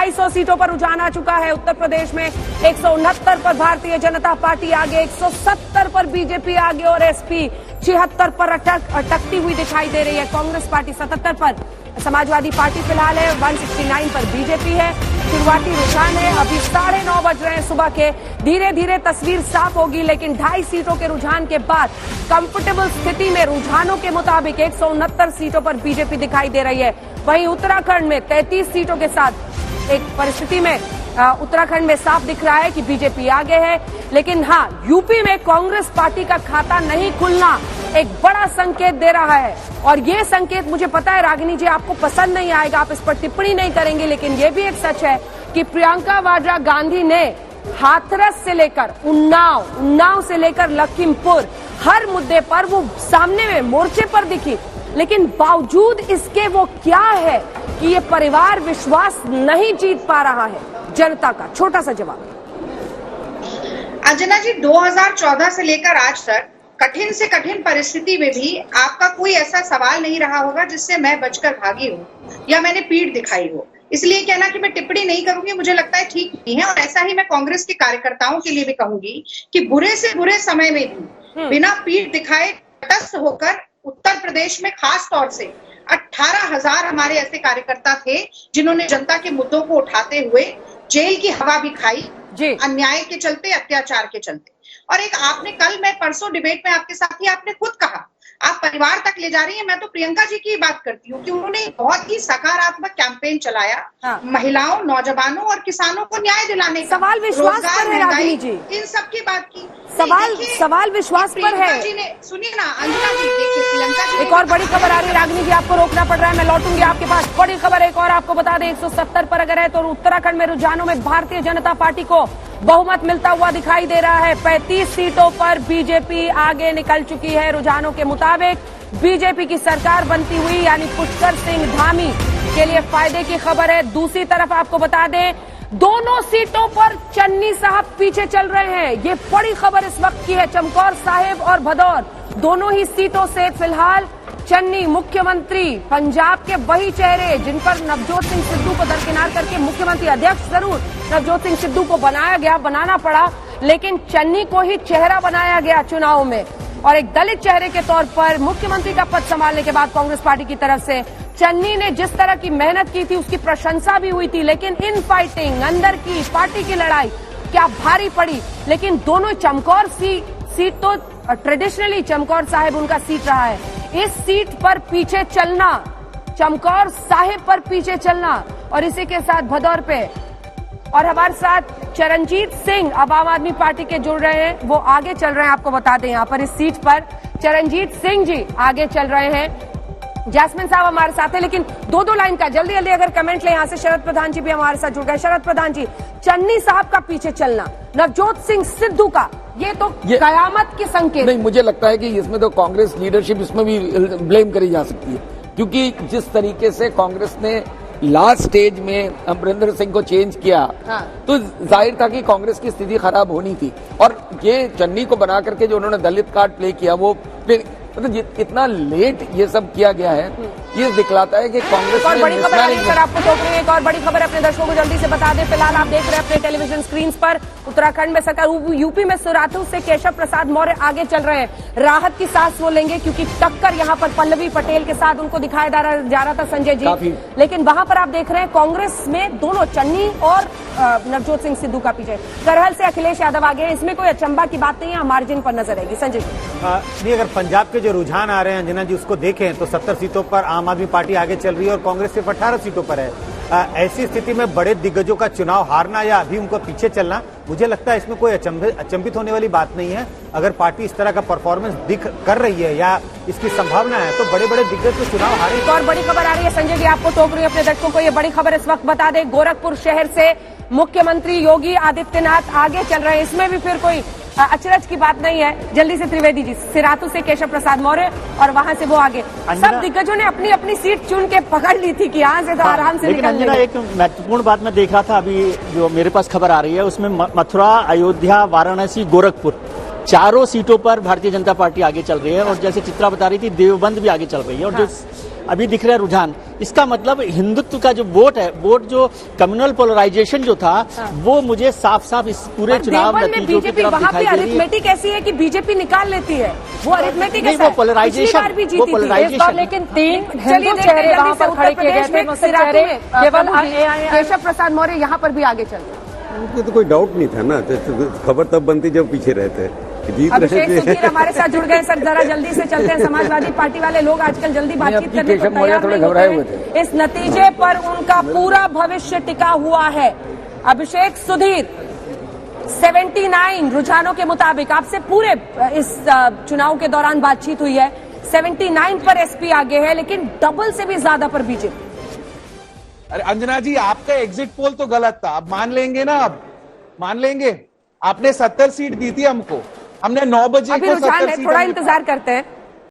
250 सीटों पर रुझान आ चुका है। उत्तर प्रदेश में 169 पर भारतीय जनता पार्टी आगे, 170 पर बीजेपी आगे और एसपी 76 पर अटकती हुई दिखाई दे रही है। कांग्रेस पार्टी 77 पर, समाजवादी पार्टी फिलहाल है 169 पर बीजेपी है। शुरुआती रुझान है, अभी 9:30 बज रहे हैं सुबह के। धीरे धीरे तस्वीर साफ होगी, लेकिन 2.5 सीटों के रुझान के बाद कंफर्टेबल स्थिति में रुझानों के मुताबिक 169 सीटों पर बीजेपी दिखाई दे रही है। वहीं उत्तराखंड में 33 सीटों के साथ एक परिस्थिति में उत्तराखंड में साफ दिख रहा है कि बीजेपी आगे है। लेकिन हाँ, यूपी में कांग्रेस पार्टी का खाता नहीं खुलना एक बड़ा संकेत दे रहा है। और ये संकेत, मुझे पता है रागिनी जी आपको पसंद नहीं आएगा, आप इस पर टिप्पणी नहीं करेंगे, लेकिन ये भी एक सच है कि प्रियंका वाड्रा गांधी ने हाथरस से लेकर उन्नाव से लेकर लखीमपुर हर मुद्दे पर वो सामने में मोर्चे पर दिखी। लेकिन बावजूद इसके वो क्या है कि ये परिवार विश्वास नहीं जीत पा रहा है जनता का? छोटा सा जवाब। अंजना जी, 2014 से लेकर आज तक कठिन से कठिन परिस्थिति में भी आपका कोई ऐसा सवाल नहीं रहा होगा जिससे मैं बचकर भागी हूँ या मैंने पीठ दिखाई हो। इसलिए कहना कि मैं टिप्पणी नहीं करूंगी, मुझे लगता है ठीक नहीं है। और ऐसा ही मैं कांग्रेस के कार्यकर्ताओं के लिए भी कहूंगी कि बुरे से बुरे समय में भी बिना पीठ दिखाए तटस्थ होकर उत्तर प्रदेश में खास तौर से 18,000 हमारे ऐसे कार्यकर्ता थे जिन्होंने जनता के मुद्दों को उठाते हुए जेल की हवा भी खाई, अन्याय के चलते, अत्याचार के चलते। और एक आपने कल, मैं परसों डिबेट में आपके साथ ही आपने खुद कहा आप परिवार तक ले जा रही हैं। मैं तो प्रियंका जी की बात करती हूँ कि उन्होंने बहुत ही सकारात्मक कैंपेन चलाया महिलाओं, नौजवानों और किसानों को न्याय दिलाने का। सवाल विश्वास पर है रागिनी जी, इन सब की बात की। सवाल विश्वास पर है। सुनिए ना अंजना जी, देखिए प्रियंका जी, एक और बड़ी खबर आ रही है रागिनी जी, आपको रोकना पड़ रहा है, मैं लौटूंगी आपके पास। बड़ी खबर एक और आपको बता दें, 170 पर अगर है तो उत्तराखंड में रुझानों में भारतीय जनता पार्टी को बहुमत मिलता हुआ दिखाई दे रहा है। 35 सीटों पर बीजेपी आगे निकल चुकी है। रुझानों के मुताबिक बीजेपी की सरकार बनती हुई, यानी पुष्कर सिंह धामी के लिए फायदे की खबर है। दूसरी तरफ आपको बता दें, दोनों सीटों पर चन्नी साहब पीछे चल रहे हैं। ये बड़ी खबर इस वक्त की है। चमकौर साहिब और भदौर दोनों ही सीटों से फिलहाल चन्नी, मुख्यमंत्री पंजाब के वही चेहरे जिन पर नवजोत सिंह सिद्धू को दरकिनार करके मुख्यमंत्री अध्यक्ष जरूर नवजोत सिंह सिद्धू को बनाना पड़ा, लेकिन चन्नी को ही चेहरा बनाया गया चुनाव में। और एक दलित चेहरे के तौर पर मुख्यमंत्री का पद संभालने के बाद कांग्रेस पार्टी की तरफ से चन्नी ने जिस तरह की मेहनत की थी उसकी प्रशंसा भी हुई थी। लेकिन इन फाइटिंग, अंदर की पार्टी की लड़ाई क्या भारी पड़ी। लेकिन दोनों, चमकौर सीट तो ट्रेडिशनली चमकौर साहिब उनका सीट रहा है, इस सीट पर पीछे चलना, चमकौर साहिब पर पीछे चलना, और इसी के साथ भदौर पे। और हमारे साथ चरणजीत सिंह अब आम आदमी पार्टी के जुड़ रहे हैं, वो आगे चल रहे हैं। आपको बता दें यहाँ पर इस सीट पर चरणजीत सिंह जी आगे चल रहे हैं। जैस्मिन साहब हमारे साथ है, लेकिन दो लाइन का जल्दी अगर कमेंट ले। यहाँ से शरद प्रधान जी भी हमारे साथ जुड़ गए। शरद प्रधान जी, चन्नी साहब का पीछे चलना, नवजोत सिंह सिद्धू का, ये तो कयामत के संकेत। नहीं, मुझे लगता है कि इसमें तो कांग्रेस लीडरशिप इसमें भी ब्लेम करी जा सकती है, क्योंकि जिस तरीके से कांग्रेस ने लास्ट स्टेज में अमरिंदर सिंह को चेंज किया, तो जाहिर था कि कांग्रेस की स्थिति खराब होनी थी। और ये चन्नी को बना करके जो उन्होंने दलित कार्ड प्ले किया, वो मतलब इतना लेट ये सब किया गया है, ये दिखलाता है कि कांग्रेस और बड़ी खबर आपको टोक रही है। एक और बड़ी खबर अपने दर्शकों को जल्दी से बता दें। फिलहाल आप देख रहे हैं अपने टेलीविजन स्क्रीन पर, उत्तराखंड में सरकार, यूपी में सुराथू से केशव प्रसाद मौर्य आगे चल रहे हैं। राहत की सांस वो लेंगे क्योंकि टक्कर यहाँ पर पल्लवी पटेल के साथ उनको दिखाया जा रहा था संजय जी। लेकिन वहां पर आप देख रहे हैं कांग्रेस में दोनों चन्नी और नवजोत सिंह सिद्धू का पीछे। करहल से अखिलेश यादव आगे हैं, इसमें कोई अचंभा की बात नहीं है, मार्जिन पर नजर आएगी। संजय जी, अगर पंजाब के जो रुझान आ रहे हैं अंजना जी, उसको देखें तो 70 सीटों पर आम आदमी पार्टी आगे चल रही है और कांग्रेस सिर्फ 18 सीटों पर है। ऐसी स्थिति में बड़े दिग्गजों का चुनाव हारना या अभी उनको पीछे चलना, मुझे लगता है इसमें कोई अचंभित होने वाली बात नहीं है। अगर पार्टी इस तरह का परफॉर्मेंस कर रही है या इसकी संभावना है, तो बड़े बड़े दिग्गज तो चुनाव हारे। और बड़ी खबर आ रही है संजय जी, आपको टोक रही है अपने दर्शकों को, ये बड़ी खबर इस वक्त बता दें। गोरखपुर शहर से मुख्यमंत्री योगी आदित्यनाथ आगे चल रहे हैं, इसमें भी फिर कोई अचरज की बात नहीं है। जल्दी से त्रिवेदी जी, सिराथू से केशव प्रसाद मौर्य और वहां से वो आगे। सब दिग्गजों ने अपनी अपनी सीट चुन के पकड़ ली थी कि यहाँ से तो आराम से निकल लेंगे। एक महत्वपूर्ण बात मैं देख रहा था अभी, जो मेरे पास खबर आ रही है उसमें मथुरा, अयोध्या, वाराणसी, गोरखपुर, चारों सीटों पर भारतीय जनता पार्टी आगे चल रही है। और जैसे चित्रा बता रही थी, देवबंद भी आगे चल रही है। और जो अभी दिख रहा है रुझान, इसका मतलब हिंदुत्व का जो वोट है, वोट जो कम्युनल पोलराइजेशन जो था, वो मुझे साफ साफ इस पूरे चुनाव देवबंद में नतीजों की बीजेपी तरफ वहां दिखाई पे दे रही है। अरिथमेटिक ऐसी है कि बीजेपी निकाल लेती है, वो अरिथमेटिक नहीं, ऐसा वो है। polarization- पिछली बार भी वो जीती थी। polarization- इस बार लेकिन 3 हिंदू चेहरे वहां पर खड़े किए गए थे, मुस्लिम चेहरे केवल केशव प्रसाद मौर्य यहाँ पर भी आगे चल रहे। उनको तो कोई डाउट नहीं था ना, तो खबर तब बनती जब पीछे रहते, जीत अभिषेक रहे सुधीर थे। हमारे साथ जुड़ गए। सर जरा जल्दी से चलते हैं, समाजवादी पार्टी वाले लोग आजकल जल्दी बातचीत अब की करने को केशव मौर्य तैयार थोड़े नहीं घबराए होते हुए हैं। इस नतीजे पर उनका पूरा भविष्य टिका हुआ है। अभिषेक सुधीर 79 रुझानों के मुताबिक, आपसे पूरे इस चुनाव के दौरान बातचीत हुई है, 79 पर एसपी आगे है, लेकिन डबल से भी ज्यादा पर बीजेपी। अरे अंजना जी, आपका एग्जिट पोल तो गलत था, अब मान लेंगे ना, अब मान लेंगे। आपने 70 सीट दी थी हमको, हमने 9 बजे अभी को रुझान 70 है, सीट थोड़ा हमने- इंतजार करते हैं।